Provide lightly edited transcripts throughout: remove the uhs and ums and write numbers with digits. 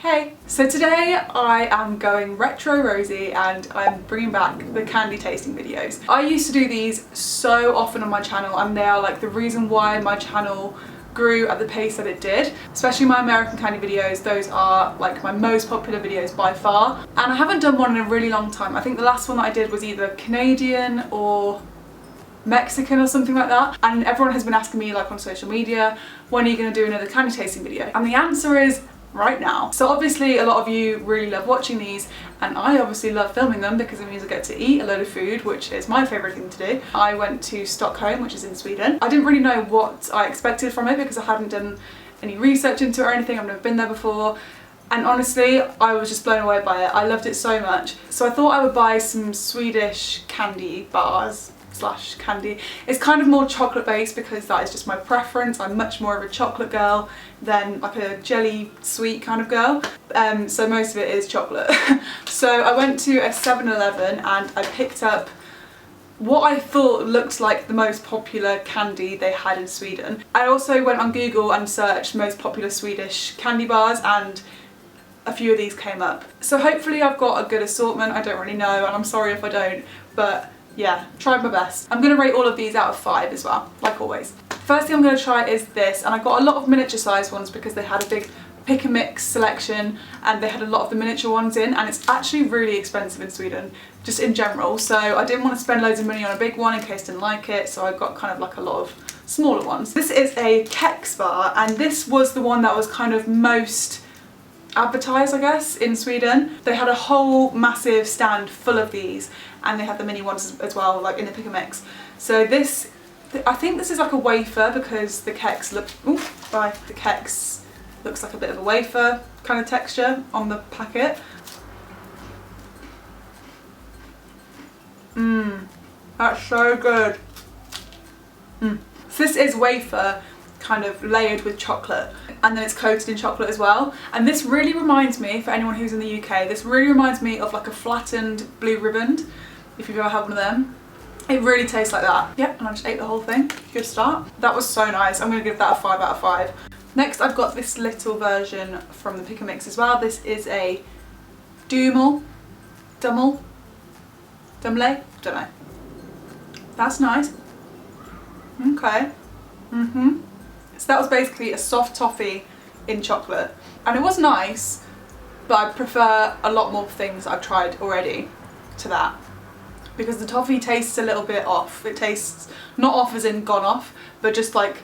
Hey! So today I am going retro Rosie and I'm bringing back the candy tasting videos. I used to do these so often on my channel and they are like the reason why my channel grew at the pace that it did. Especially my American candy videos, those are like my most popular videos by far. And I haven't done one in a really long time. I think the last one that I did was either Canadian or Mexican or something like that, and everyone has been asking me like on social media, when are you going to do another candy tasting video? And the answer is right now. So obviously a lot of you really love watching these and I obviously love filming them because it means I get to eat a load of food, which is my favourite thing to do. I went to Stockholm, which is in Sweden. I didn't really know what I expected from it because I hadn't done any research into it or anything. I've never been there before. And honestly, I was just blown away by it. I loved it so much. So I thought I would buy some Swedish candy bars / candy. It's kind of more chocolate based because that is just my preference. I'm much more of a chocolate girl than like a jelly sweet kind of girl. So most of it is chocolate. So I went to a 7-Eleven and I picked up what I thought looked like the most popular candy they had in Sweden. I also went on Google and searched most popular Swedish candy bars and a few of these came up. So hopefully I've got a good assortment. I don't really know and I'm sorry if I don't, but yeah, tried my best. I'm going to rate all of these out of 5 as well, like always. First thing I'm going to try is this, and I got a lot of miniature size ones because they had a big pick and mix selection and they had a lot of the miniature ones in, and it's actually really expensive in Sweden, just in general, so I didn't want to spend loads of money on a big one in case I didn't like it, so I got kind of like a lot of smaller ones. This is a Kex bar, and this was the one that was kind of most advertised, I guess, in Sweden. They had a whole massive stand full of these and they had the mini ones as well, like in the pick and mix. So this, I think this is like a wafer because the Kex the Kex looks like a bit of a wafer kind of texture on the packet. That's so good. So this is wafer kind of layered with chocolate and then it's coated in chocolate as well, and this really reminds me, for anyone who's in the UK, this really reminds me of like a flattened Blue Riband, if you've ever had one of them. It really tastes like that. Yep, and I just ate the whole thing. Good start. That was so nice. I'm going to give that a 5 out of 5. Next I've got this little version from the pick and mix as well. This is a Dumle, don't know. That's nice. Okay. So that was basically a soft toffee in chocolate and it was nice, but I prefer a lot more things I've tried already to that because the toffee tastes a little bit off. It tastes, not off as in gone off, but just like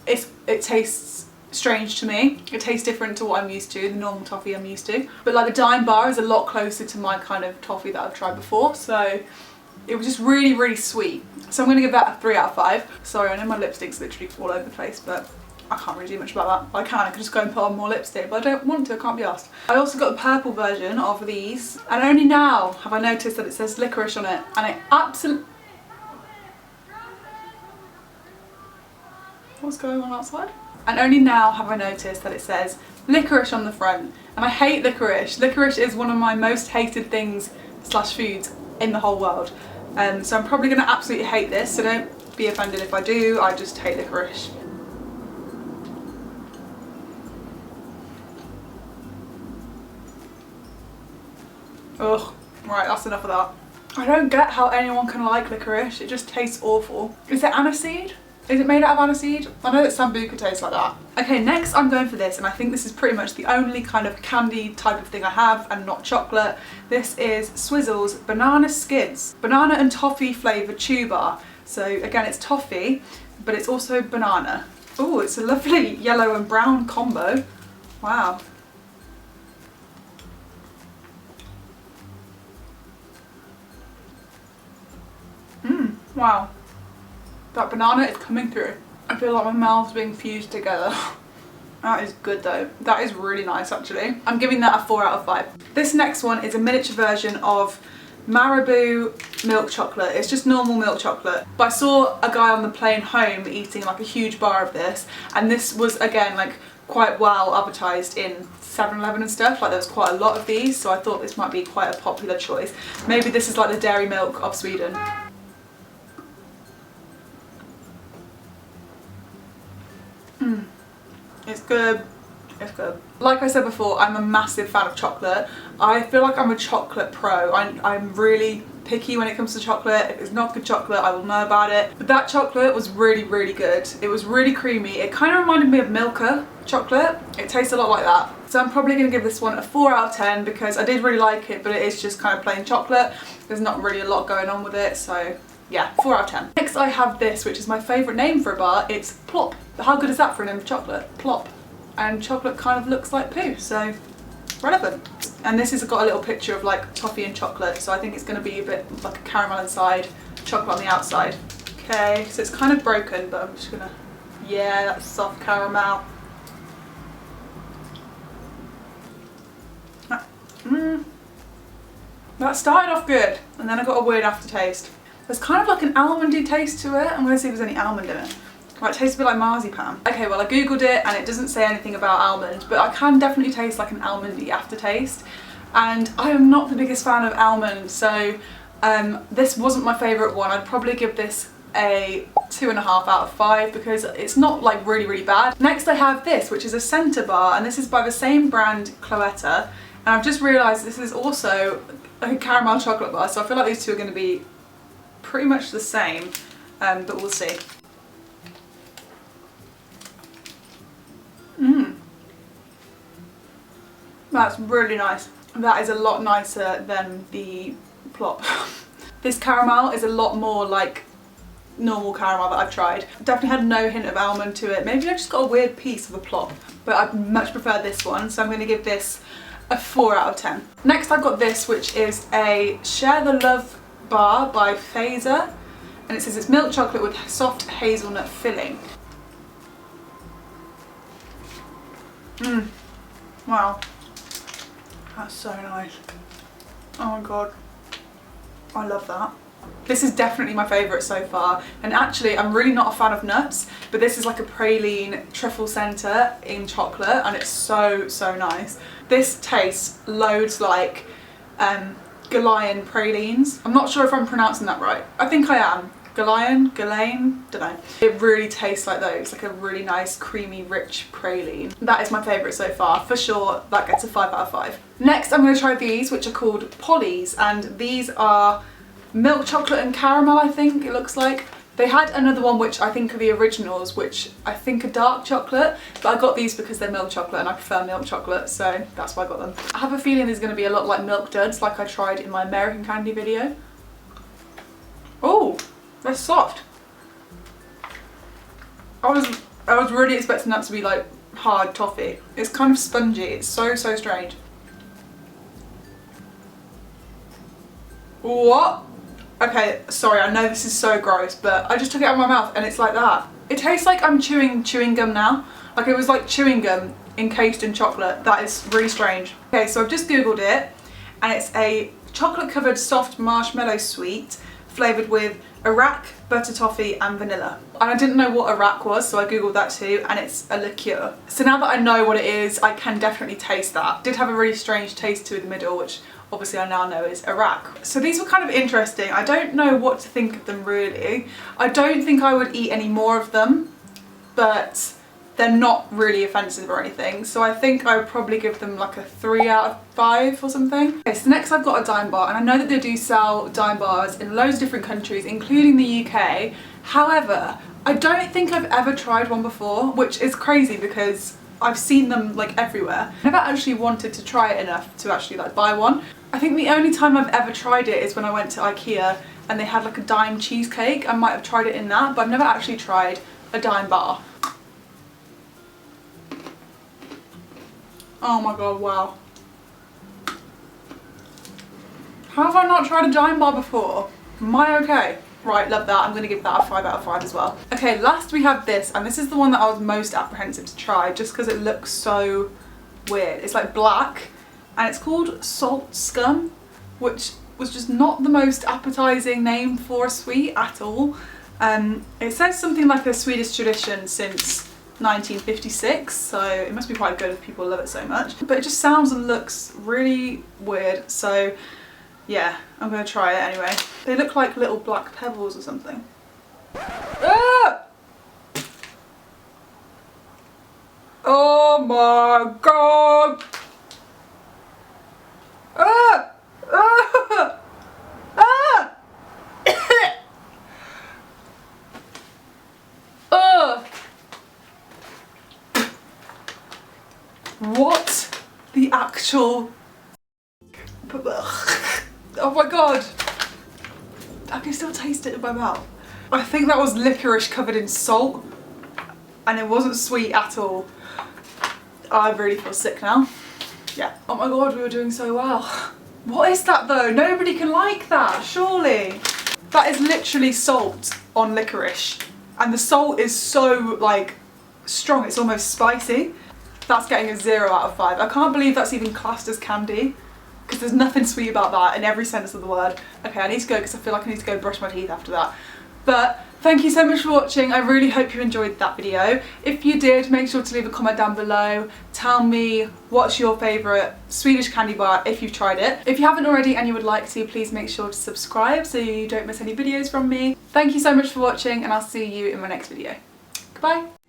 it tastes strange to me. It tastes different to what I'm used to, the normal toffee I'm used to. But like the Dime bar is a lot closer to my kind of toffee that I've tried before, so it was just really, really sweet. So I'm going to give that a 3 out of 5. Sorry, I know my lipstick's literally all over the place, but I can't really do much about that. I could just go and put on more lipstick, but I don't want to, I can't be asked. I also got the purple version of these, and only now have I noticed that it says licorice on it, and it absolutely... What's going on outside? And only now have I noticed that it says licorice on the front, and I hate licorice. Licorice is one of my most hated things / foods in the whole world. So I'm probably going to absolutely hate this, so don't be offended if I do, I just hate licorice. Ugh, right, that's enough of that. I don't get how anyone can like licorice, it just tastes awful. Is it aniseed? Is it made out of aniseed? I know that Sambuca tastes like that. Okay, next I'm going for this, and I think this is pretty much the only kind of candy type of thing I have and not chocolate. This is Swizzle's Banana Skids. Banana and toffee flavoured chew bar. So again, it's toffee, but it's also banana. Oh, it's a lovely yellow and brown combo. Wow. Wow. That banana is coming through. I feel like my mouth's being fused together. That is good though. That is really nice actually. I'm giving that a 4 out of 5. This next one is a miniature version of Marabou milk chocolate. It's just normal milk chocolate. But I saw a guy on the plane home eating like a huge bar of this, and this was again like quite well advertised in 7-Eleven and stuff. Like there was quite a lot of these, so I thought this might be quite a popular choice. Maybe this is like the dairy milk of Sweden. It's good. It's good. Like I said before, I'm a massive fan of chocolate. I feel like I'm a chocolate pro. I'm really picky when it comes to chocolate. If it's not good chocolate, I will know about it. But that chocolate was really, really good. It was really creamy. It kind of reminded me of Milka chocolate. It tastes a lot like that. So I'm probably going to give this one a 4 out of 10 because I did really like it, but it is just kind of plain chocolate. There's not really a lot going on with it, so yeah, 4 out of 10. Next I have this, which is my favourite name for a bar. It's Plop. But how good is that for a name of chocolate? Plop. And chocolate kind of looks like poo, so relevant. And this has got a little picture of like toffee and chocolate, so I think it's going to be a bit like a caramel inside, chocolate on the outside. Okay, so it's kind of broken, but I'm just gonna, yeah, that's soft caramel. That started off good, and then I got a weird aftertaste. There's kind of like an almondy taste to it. I'm gonna see if there's any almond in it. Like, it tastes a bit like marzipan. Okay, well I googled it and it doesn't say anything about almond, but I can definitely taste like an almondy aftertaste. And I am not the biggest fan of almond, so this wasn't my favourite one. I'd probably give this a 2.5 out of 5 because it's not like really, really bad. Next I have this, which is a centre bar, and this is by the same brand, Cloetta. And I've just realised this is also a caramel chocolate bar, so I feel like these two are going to be pretty much the same, but we'll see. That's really nice. That is a lot nicer than the Plop. This caramel is a lot more like normal caramel that I've tried. Definitely had no hint of almond to it. Maybe I just got a weird piece of a Plop, but I much prefer this one, so I'm going to give this a 4 out of 10. Next I've got this, which is a Share the Love bar by Phaser, and it says it's milk chocolate with soft hazelnut filling. Wow, that's so nice. Oh my god, I love that. This is definitely my favourite so far, and actually I'm really not a fan of nuts, but this is like a praline truffle centre in chocolate, and it's so, so nice. This tastes loads like Galion pralines. I'm not sure if I'm pronouncing that right. I think I am. Galion? Don't know. It really tastes like those, like a really nice, creamy, rich praline. That is my favourite so far. For sure, that gets a 5 out of 5. Next, I'm going to try these, which are called Polly's, and these are milk chocolate and caramel, I think it looks like. They had another one which I think are the originals, which I think are dark chocolate, but I got these because they're milk chocolate and I prefer milk chocolate, so that's why I got them. I have a feeling there's going to be a lot like Milk Duds, like I tried in my American Candy video. Oh, they're soft. I was really expecting that to be like hard toffee. It's kind of spongy. It's so, so strange. What? Okay, sorry, I know this is so gross, but I just took it out of my mouth and it's like that. It tastes like I'm chewing gum now. Like it was like chewing gum encased in chocolate. That is really strange. Okay, so I've just googled it, and it's a chocolate covered soft marshmallow sweet flavoured with Iraq, butter toffee and vanilla. And I didn't know what Iraq was, so I googled that too, and it's a liqueur. So now that I know what it is, I can definitely taste that. It did have a really strange taste to it in the middle, which obviously I now know is Iraq. So these were kind of interesting. I don't know what to think of them really. I don't think I would eat any more of them, but they're not really offensive or anything. So I think I would probably give them like a 3 out of 5 or something. Okay, so next I've got a Dime bar, and I know that they do sell Dime bars in loads of different countries, including the UK. However, I don't think I've ever tried one before, which is crazy because I've seen them like everywhere. I never actually wanted to try it enough to actually like buy one. I think the only time I've ever tried it is when I went to IKEA and they had like a Dime cheesecake. I might have tried it in that, but I've never actually tried a Dime bar. Oh my god, wow. How have I not tried a Dime bar before? Am I okay? Right, love that. I'm going to give that a 5 out of 5 as well. Okay, last we have this, and this is the one that I was most apprehensive to try just because it looks so weird. It's like black, and it's called Salt SKUM, which was just not the most appetizing name for a sweet at all. It says something like a Swedish tradition since 1956, so it must be quite good if people love it so much. But it just sounds and looks really weird, so yeah, I'm going to try it anyway. They look like little black pebbles or something. Ah! Oh! Oh my god! Ah! Ah! Ah! What the actual... Oh my god! I can still taste it in my mouth. I think that was licorice covered in salt and it wasn't sweet at all. I really feel sick now. Yeah. Oh my god, we were doing so well. What is that though? Nobody can like that, surely. That is literally salt on licorice. And the salt is so like strong, it's almost spicy. That's getting a 0 out of 5. I can't believe that's even classed as candy because there's nothing sweet about that in every sense of the word. Okay, I need to go because I feel like I need to go brush my teeth after that. But thank you so much for watching. I really hope you enjoyed that video. If you did, make sure to leave a comment down below. Tell me what's your favourite Swedish candy bar if you've tried it. If you haven't already and you would like to, please make sure to subscribe so you don't miss any videos from me. Thank you so much for watching and I'll see you in my next video. Goodbye.